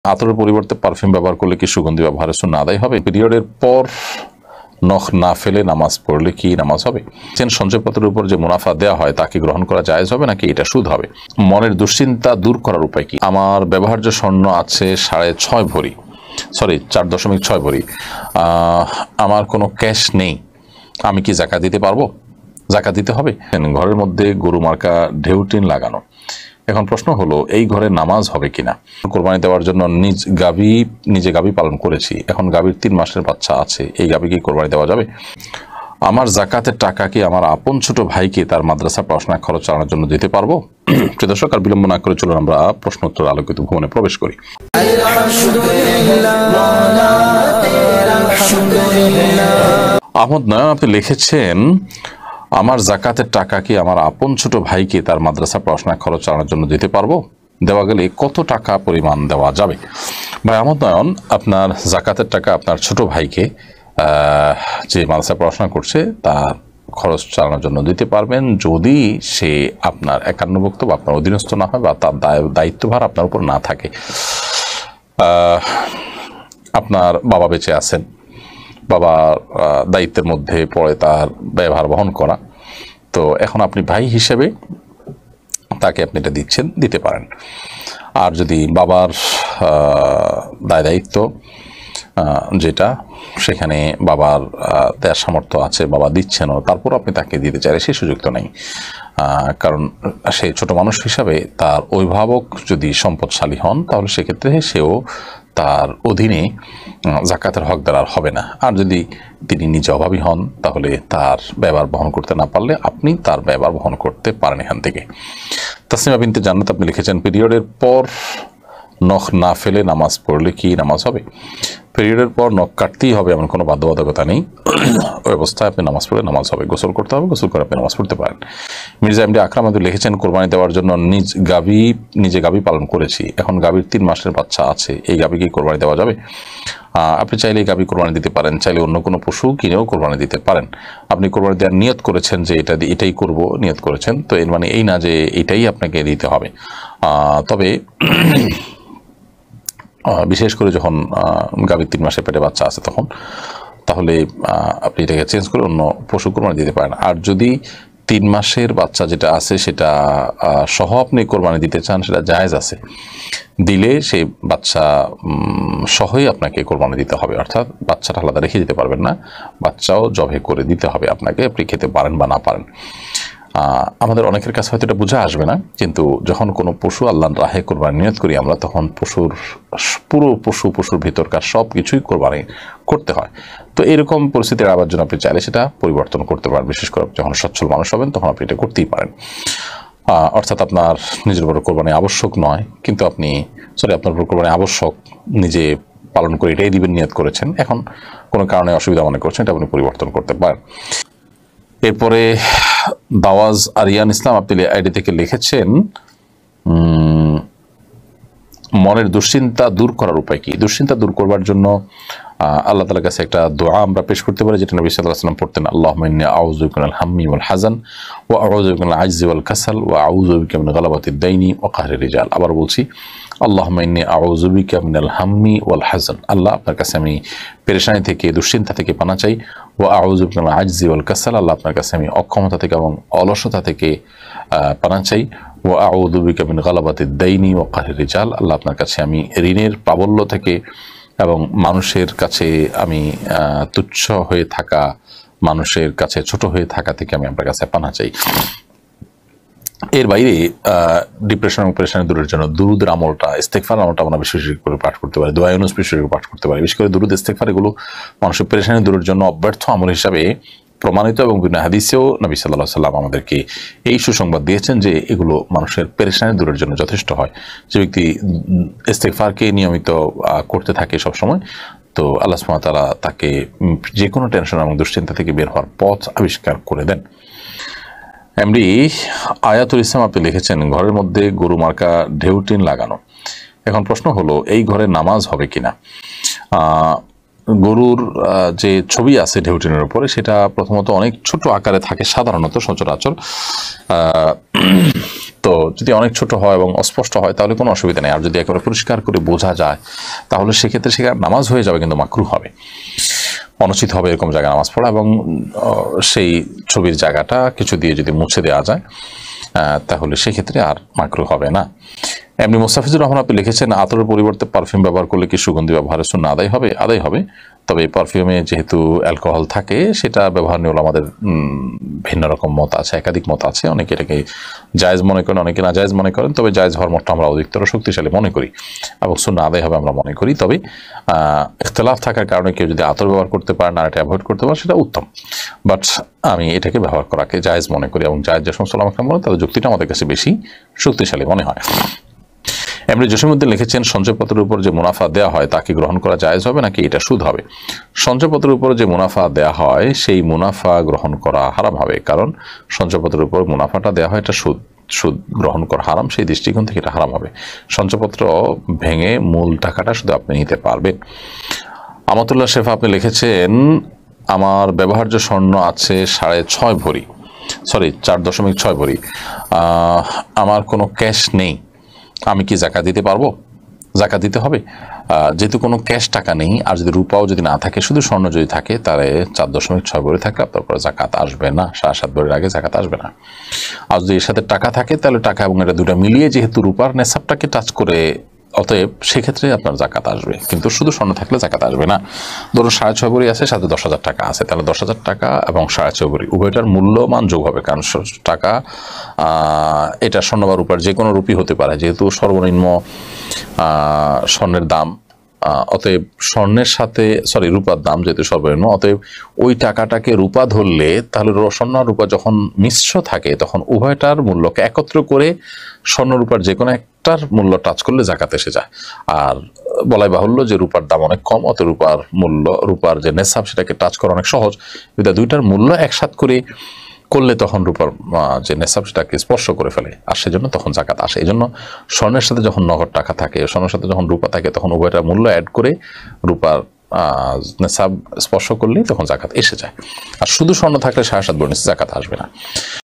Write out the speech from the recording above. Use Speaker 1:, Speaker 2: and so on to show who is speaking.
Speaker 1: আতরের পরিবর্তে পারফিউম ব্যবহার করলে কি সুগন্ধি ব্যবহারের সুন্নাহ আদায় হবে? পিরিয়ডের পর নখ না ফেলে নামাজ পড়লে কি নামাজ হবে? সঞ্চয়পত্রের উপর যে মুনাফা দেওয়া হয় তাকে গ্রহণ করা জায়েজ হবে নাকি এটা সুদ হবে? মনের দুশ্চিন্তা দূর করার উপায় কি? আমার ব্যবহার্য স্বর্ণ আছে 6.5 ভরি, সরি 4.6 ভরি, আমার কোনো ক্যাশ নেই, আমি কি জাকাত দিতে পারবো? জাকাত দিতে হবে? ঘরের মধ্যে গরু মার্কা ঢেউটিন লাগানো, এখন প্রশ্ন হলো এই ঘরে নামাজ হবে কিনা? কোরবানি দেওয়ার জন্য নিজে গাভী পালন করেছি, এখন গাভীর 3 মাসের বাচ্চা আছে, এই গাভী কি কোরবানি দেওয়া যাবে? আমার জাকাতের টাকা কি আমার আপন ছোট ভাইকে তার মাদ্রাসা পড়াশোনা খরচ চালানোর জন্য দিতে পারবো? প্রিয় দর্শক, আর বিলম্ব না করে চলুন আমরা প্রশ্নোত্তর আলোকিত ভবনে প্রবেশ করি। আহমদ নয়ন আপনি লিখেছেন, আমার জাকাতের টাকা কি আমার আপন ছোট ভাইকে তার মাদ্রাসা পড়াশোনা খরচ চালানোর জন্য দিতে পারবো? দেওয়া গেলে কত টাকা পরিমাণ দেওয়া যাবে? ভাই আহমদ নয়ন, আপনার জাকাতের টাকা আপনার ছোট ভাইকে যে মাদ্রাসা পড়াশোনা করছে তার খরচ চালানোর জন্য দিতে পারবেন যদি সে আপনার একান্নভুক্ত বা আপনার অধীনস্থ না হয় বা তার দায়িত্বভার আপনার উপর না থাকে। আপনার বাবা বেঁচে আছেন, বাবার দায়িত্বের মধ্যে পড়ে তার ব্যয়ভার বহন করা, তো এখন আপনি ভাই হিসেবে তাকে আপনি এটা দিতে পারেন। আর যদি বাবার দায়িত্ব যেটা সেখানে বাবার দেওয়ার সামর্থ্য আছে, বাবা দিচ্ছেনও, তারপর আপনি তাকে দিতে চাইলে সেই সুযোগ তো নেই, কারণ সে ছোট মানুষ হিসাবে তার অভিভাবক যদি সম্পদশালী হন তাহলে সেক্ষেত্রে সেও তার অধীনে জাকাতের হকদার আর হবে না। আর যদি তিনি নিজে অভাবী হন তাহলে তার ব্যবহার বহন করতে না পারলে আপনি তার ব্যবহার বহন করতে পারেন এখান থেকে। তাসনিমা বিনতে জান্নাত আপনি লিখেছেন, পিরিয়ডের পর নখ না ফেলে নামাজ পড়লে কি নামাজ হবে? পিরিয়ডের পর নখ কাটতেই হবে এমন কোনো বাধ্যবাধকতা নেই, ওই অবস্থায় আপনি নামাজ পড়লে নামাজ হবে, গোসল করতে হবে, গোসল করে আপনি নামাজ পড়তে পারেন। মির্জা এমডি আকরাম আপনি লিখেছেন, কোরবানি দেওয়ার জন্য নিজে গাভী পালন করেছি, এখন গাভীর 3 মাসের বাচ্চা আছে, এই গাভী কি কোরবানি দেওয়া যাবে? আপনি চাইলে এই গাভী কোরবানি দিতে পারেন, চাইলে অন্য কোনো পশু কিনেও কোরবানি দিতে পারেন। আপনি কোরবানি দেওয়ার নিয়ত করেছেন যে এটাই করব, নিয়ত করেছেন, তো এর মানে এই না যে এটাই আপনাকে দিতে হবে। তবে বিশেষ করে যখন গাভীর 3 মাসের পেটে বাচ্চা আছে তখন তাহলে আপনি এটাকে চেঞ্জ করে অন্য পশু কোরবানি দিতে পারেন। আর যদি 3 মাসের বাচ্চা যেটা আছে সেটা সহ আপনি কোরবানি দিতে চান, সেটা জায়েজ আছে, দিলে সেই বাচ্চা সহই আপনাকে কোরবানি দিতে হবে, অর্থাৎ বাচ্চাটা আলাদা রেখে দিতে পারবেন না, বাচ্চাও জবে করে দিতে হবে আপনাকে, আপনি খেতে পারেন বা না পারেন। আমাদের অনেকের কাছে হয়তো এটা বোঝা আসবে না, কিন্তু যখন কোনো পশু আল্লাহর রাহে কোরবানি নিয়ত করি আমরা, তখন পশুর ভিতরকার সব কিছুই কোরবানি করতে হয়। তো এরকম পরিস্থিতি এড়াবার জন্য আপনি চাইলে সেটা পরিবর্তন করতে পারেন, বিশেষ করে যখন সচ্ছল মানুষ হবেন তখন আপনি এটা করতেই পারেন। অর্থাৎ আপনার নিজের উপর কোরবানি আবশ্যক নয়, কিন্তু আপনার উপর কোরবানি আবশ্যক, নিজে পালন করে এটাই দিবেন নিয়ত করেছেন, এখন কোনো কারণে অসুবিধা মনে করছেন, এটা আপনি পরিবর্তন করতে পারেন। এরপরে দাওয়াজ আরিয়ান ইসলাম আপনি আইডি থেকে লিখেছেন, মনের দুশ্চিন্তা দূর করার উপায় কি? দুশ্চিন্তা দূর করবার জন্য আল্লাহ তাআলার কাছে একটা দোয়া আমরা পেশ করতে পারি, যেটা নবী সাল্লাল্লাহু আলাইহি ওয়াসাল্লাম পড়তেন, আল্লাহুম্মা ইন্নী আউযু বিকা মিনাল হাম্মি ওয়াল হাযান ওয়া আউযু বিকা মিনাল আজজি ওয়াল কাসাল ওয়া আউযু বিকা মিন গালাবাতিদ দাইনি ওয়া কাহরির রিজাল। আবার বলছি, আল্লাহুম্মা ইন্নী আউযু বিকা মিনাল হাম্মি ওয়াল হাযান, আল্লাহ আপনার কাছে আমি পেরেশানি থেকে, দুশ্চিন্তা থেকে পানা চাই, ওয়া আউযু বিকা মিনাল আজজি ওয়াল কাসাল, আল্লাহ আপনার কাছে আমি অক্ষমতা থেকে এবং অলসতা থেকে পানা চাই, ওয়া আউযু বিকা মিন গালাবাতিদ দাইনি ওয়া কাহরির রিজাল, আল্লাহ আপনার কাছে আমি ঋণের প্রাবল্য থেকে এবং মানুষের কাছে আমি তুচ্ছ হয়ে থাকা, মানুষের কাছে ছোট হয়ে থাকা থেকে আমি আপনার কাছে পানা চাই। এর বাইরে ডিপ্রেশন এবং পেরেশানি দূরের জন্য দুরুদের আমলটা, ইস্তেগফার আমলটা আমরা বিশেষ করে পাঠ করতে পারি, দোয়া ইউনুস বিশেষ করে পাঠ করতে পারি। বিশেষ করে দুরুদ ইস্তেগফার এগুলো মানুষের পেরেশানি দূরের জন্য অব্যর্থ আমল হিসাবে প্রমাণিত, এবং বিভিন্ন হাদিসেও নবী সাল্লাল্লাহু আলাইহি ওয়াসাল্লাম আমাদেরকে এই সুসংবাদ দিয়েছেন যে এগুলো মানুষের পেরেশানি দূরের জন্য যথেষ্ট হয়। যে ব্যক্তি ইস্তেগফারকে নিয়মিত করতে থাকে সবসময়, তো আল্লাহ সুবহানাহু ওয়া তাআলা তাকে যে কোনো টেনশন এবং দুশ্চিন্তা থেকে বের হওয়ার পথ আবিষ্কার করে দেন। এমডি আয়াতুল ইসলাম আপনি লিখেছেন, ঘরের মধ্যে গরু মার্কা ঢেউটিন লাগানো, এখন প্রশ্ন হলো এই ঘরে নামাজ হবে কিনা? গরুর যে ছবি আছে ঢেউটিনের উপরে, সেটা প্রথমত অনেক ছোট আকারে থাকে সাধারণত সচরাচর, তো তো যদি অনেক ছোট হয় এবং অস্পষ্ট হয় তাহলে কোনো অসুবিধা নেই। আর যদি একেবারে পরিষ্কার করে বোঝা যায় তাহলে সেক্ষেত্রে সেখানে নামাজ হয়ে যাবে, কিন্তু মাকরুহ হবে, অনুচিত হবে এরকম জায়গায় নামাজ পড়া। এবং সেই ছবির জায়গাটা কিছু দিয়ে যদি মুছে দেওয়া যায় তাহলে সেক্ষেত্রে আর মাকরুহ হবে না। এমনি মোস্তাফিজুর রহমান আপনি লিখেছেন, আতরের পরিবর্তে পারফিউম ব্যবহার করলে কি সুগন্ধি ব্যবহারের সুন্নাহ আদায় হবে? আদায় হবে, তবে পারফিউমে যেহেতু অ্যালকোহল থাকে সেটা ব্যবহার নিয়ে আমাদের ভিন্ন রকম মত আছে, একাধিক মত আছে। অনেকে এটাকে জায়েজ মনে করেন, অনেকে না জায়েজ মনে করেন। তবে জায়েজ হওয়ার মতটা আমরা অধিকতর শক্তিশালী মনে করি এবং সুন্নাহ আদায় হবে আমরা মনে করি। তবে ইখতিলাফ থাকার কারণে কেউ যদি আতর ব্যবহার করতে পারেন আর এটা অ্যাভয়েড করতে পারে সেটা উত্তম, বাট আমি এটাকে ব্যবহার করাকে জায়েজ মনে করি এবং জায়েজ যে সমস্ত আমাকে বলেন তাদের যুক্তিটা আমাদের কাছে বেশি শক্তিশালী মনে হয়। এমনি জসিমউদ্দিন লিখেছেন, সঞ্চয়পত্রের উপর যে মুনাফা দেওয়া হয় তাকে গ্রহণ করা জায়েজ হবে নাকি এটা সুদ হবে? সঞ্চয়পত্রের উপর যে মুনাফা দেওয়া হয় সেই মুনাফা গ্রহণ করা হারাম হবে, কারণ সঞ্চয়পত্রের উপর মুনাফাটা দেওয়া হয় এটা সুদ গ্রহণ করা হারাম, সেই দৃষ্টিকোণ থেকে এটা হারাম হবে। সঞ্চয়পত্র ভেঙে মূল টাকাটা শুধু আপনি নিতে পারবেন। আমতুল্লাহ শেফা আপনি লিখেছেন, আমার ব্যবহার্য স্বর্ণ আছে 6.5 ভরি, 4.6 ভরি, আমার কোনো ক্যাশ নেই, আমি কি জাকাত দিতে পারবো? জাকাত দিতে হবে। যেহেতু কোনো ক্যাশ টাকা নেই আর যদি রূপাও যদি না থাকে, শুধু স্বর্ণ যদি থাকে, তাহলে 4.6 ভরি থাকলে আপনার পরে জাকাত আসবে না, 7.5 ভরির আগে জাকাত আসবে না। আর যদি এর সাথে টাকা থাকে তাহলে টাকা এবং এটা দুটো মিলিয়ে যেহেতু রূপার নেশাবটাকে টাচ করে, অতএব সেক্ষেত্রে আপনার জাকাত আসবে, কিন্তু শুধু স্বর্ণ থাকলে জাকাত আসবে না। ধরুন 6.5 ভরি আছে, সাথে 10,000 টাকা আছে, তাহলে 10,000 টাকা এবং 6.5 ভরি উভয়টার মূল্যমান যোগ হবে, কারণ টাকা এটা স্বর্ণ বা রূপার যে কোনো রূপই হতে পারে, যেহেতু সর্বনিম্ন স্বর্ণের দাম, অতএব স্বর্ণের সাথে রূপার দাম যেহেতু সর্বনিম্ন, অতএব ওই টাকাটাকে রূপা ধরলে তাহলে স্বর্ণ আর রূপা যখন মিশ্র থাকে তখন উভয়টার মূল্যকে একত্র করে স্বর্ণ রূপার যে কোনো একটার মূল্য টাচ করলে জাকাত এসে যায়। আর বলাই বাহুল্য যে রূপার দাম অনেক কম, অত রূপার যে নেশাব সেটাকে টাচ করা অনেক সহজ। যদি দুইটার মূল্য একসাথ করে করলে তখন রূপার যে নেশাব সেটাকে স্পর্শ করে ফেলে, আর সেজন্য তখন জাকাত আসে। এই জন্য স্বর্ণের সাথে যখন নগদ টাকা থাকে, স্বর্ণের সাথে যখন রূপা থাকে, তখন উভয়টার মূল্য অ্যাড করে রূপার নেশাব স্পর্শ করলেই তখন জাকাত এসে যায়। আর শুধু স্বর্ণ থাকলে 7.5 ভরি জাকাত আসবে না।